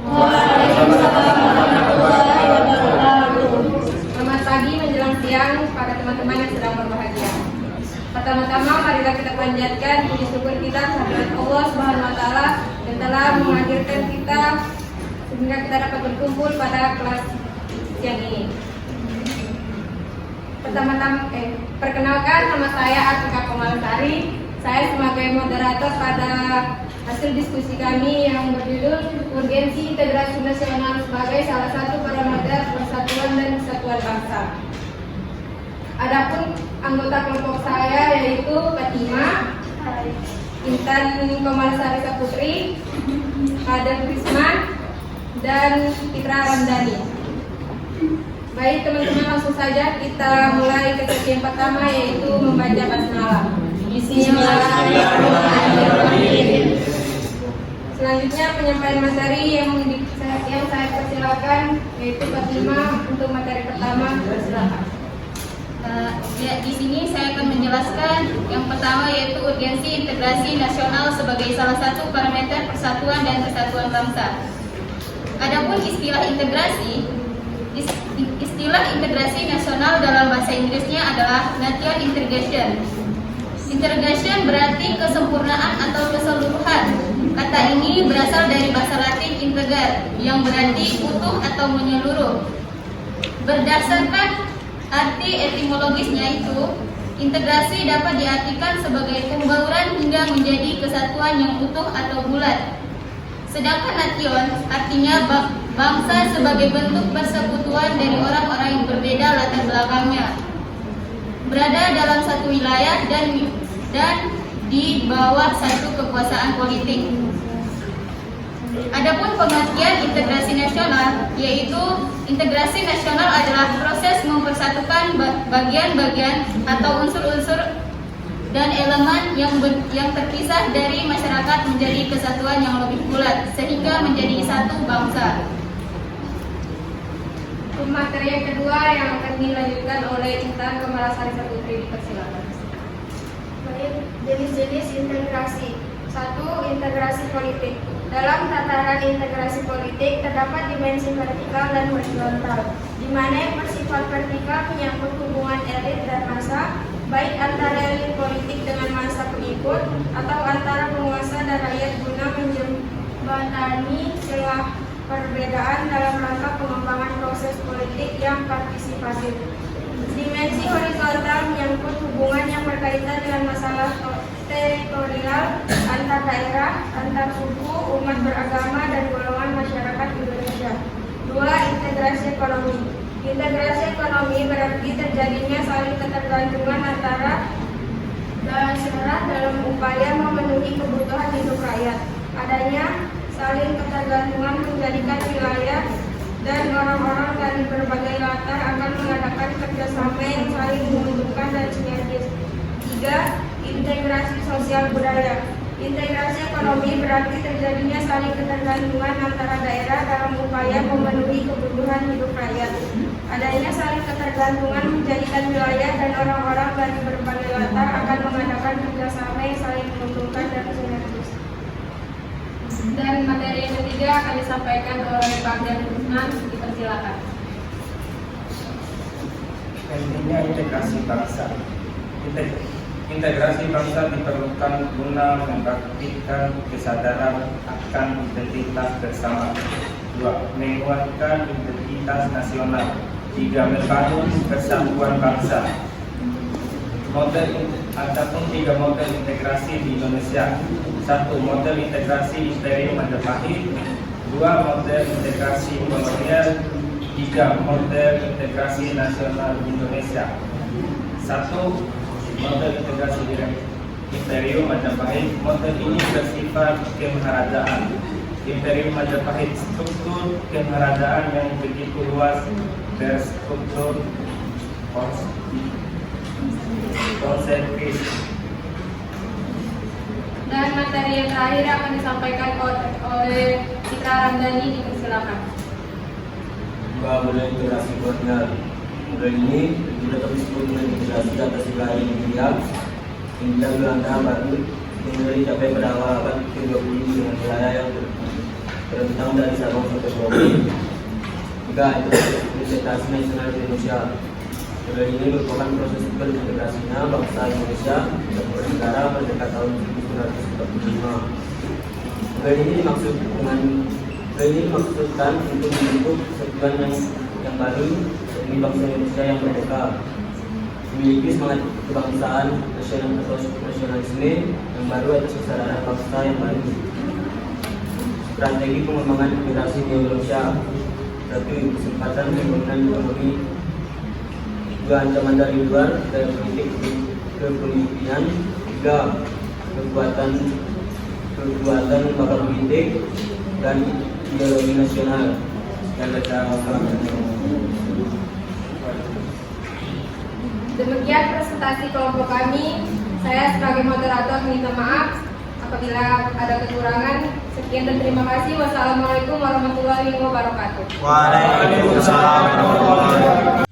Waalaikumsalam warahmatullahi wabarakatuh. Selamat pagi menjelang siang pada teman-teman yang sedang berbahagia. Pertama-tama marilah kita panjatkan puji syukur kita kehadirat Allah Subhanahu wa taala yang telah menghadirkan kita sehingga kita dapat berkumpul pada kelas siang ini. Pertama-tama perkenalkan, nama saya Atika Komalasari. Saya sebagai moderator pada hasil diskusi kami yang berjudul Urgensi Integrasi Nasional sebagai salah satu parameter persatuan dan kesatuan bangsa. Adapun anggota kelompok saya yaitu Fatima, Intan Komalasari Saputri, Kader Krisma, dan Fitra Ramdhani. Baik teman-teman, langsung saja kita mulai ke sesi yang pertama yaitu membaca basmalah. Bismillahirrahmanirrahim. Selanjutnya penyampaian materi yang saya persilakan yaitu Fatima untuk materi pertama. Silakan. Di sini saya akan menjelaskan yang pertama yaitu urgensi integrasi nasional sebagai salah satu parameter persatuan dan kesatuan bangsa. Adapun istilah integrasi nasional dalam bahasa Inggrisnya adalah nation integration. Integration berarti kesempurnaan atau keseluruhan. Kata ini berasal dari bahasa Latin integer yang berarti utuh atau menyeluruh. Berdasarkan arti etimologisnya itu, integrasi dapat diartikan sebagai pembauran hingga menjadi kesatuan yang utuh atau bulat. Sedangkan nation artinya bangsa sebagai bentuk persekutuan dari orang-orang yang berbeda latar belakangnya, berada dalam satu wilayah dan di bawah satu kekuasaan politik. Adapun pengertian integrasi nasional, yaitu integrasi nasional adalah proses mempersatukan bagian-bagian atau unsur-unsur dan elemen yang terpisah dari masyarakat menjadi kesatuan yang lebih bulat sehingga menjadi satu bangsa. Materi yang kedua yang akan dilanjutkan oleh Intan Komalasari Saputri, dipersilakan. Baik, jenis-jenis integrasi. 1. Integrasi politik. Dalam tataran integrasi politik terdapat dimensi vertikal dan horizontal, di mana yang bersifat vertikal menyangkut hubungan elit dan massa, baik antara elit politik dengan massa pengikut atau antara penguasa dan rakyat guna menjembatani celah perbedaan dalam rangka pengembangan proses politik yang partisipatif. Dimensi horizontal menyangkut hubungan yang berkaitan dengan masalah teritorial antar daerah, antar suku, umat beragama, dan golongan masyarakat Indonesia. 2. Integrasi ekonomi. Integrasi ekonomi berarti terjadinya saling ketergantungan antara daerah dalam upaya memenuhi kebutuhan hidup rakyat. Adanya saling ketergantungan menjadikan wilayah dan orang-orang dari berbagai latar akan mengadakan kerjasama yang saling menguntungkan dan sinergis. 3. Integrasi sosial budaya. Integrasi ekonomi berarti terjadinya saling ketergantungan antara daerah dalam upaya memenuhi kebutuhan hidup rakyat. Adanya saling ketergantungan menjadikan wilayah dan orang-orang dari berbagai latar akan mengadakan kerjasama yang saling menguntungkan dan sinergis. Dan materi yang ketiga akan disampaikan oleh Pak Dian Usman, dipersilakan. Pentingnya integrasi bangsa. Integrasi bangsa diperlukan guna membangkitkan kesadaran akan identitas bersama. 2. Menguatkan identitas nasional. 3. Membangun persatuan bangsa. Adapun 3 model integrasi di Indonesia. 1. Model integrasi Imperium Majapahit. 2. Model integrasi kolonial. 3. Model integrasi nasional Indonesia. 1. Model integrasi Imperium Majapahit. Model ini bersifat kemerajaan. Imperium Majapahit struktur kemerajaan yang begitu luas, berstruktur konsentris. Dan materi yang terakhir akan disampaikan oleh Fitra Ramdhani, dipersilakan. 2. Model integrasi kolonial. Model ini juga disebut dengan integrasi atas wilayah India Belanda baru Indonesia capai pada awal abad ke-20 dengan wilayah yang tentang dari Sabang sampai Merauke. 3. Implementasi nasional di Indonesia. Model ini merupakan proses berintegrasinya bangsa Indonesia dan bernegara pada tahun 1945. Model ini dimaksudkan untuk membentuk kesatuan yang baru demi bangsa Indonesia yang merdeka, memiliki semangat kebangsaan, nasionalisme yang baru atas kesadaran bangsa yang baru. Strategi pengembangan imigrasi di Indonesia. 1. Kesempatan pembangunan ekonomi. 2. Ancaman dari luar dan politik kepemimpinan. 3. Kekuatan lembaga politik dan ideologi nasional. Yang bertanggung Demikian presentasi kelompok kami. Saya sebagai moderator minta maaf apabila ada kekurangan. Sekian dan terima kasih. Wassalamualaikum warahmatullahi wabarakatuh. Waalaikumsalam warahmatullahi wabarakatuh.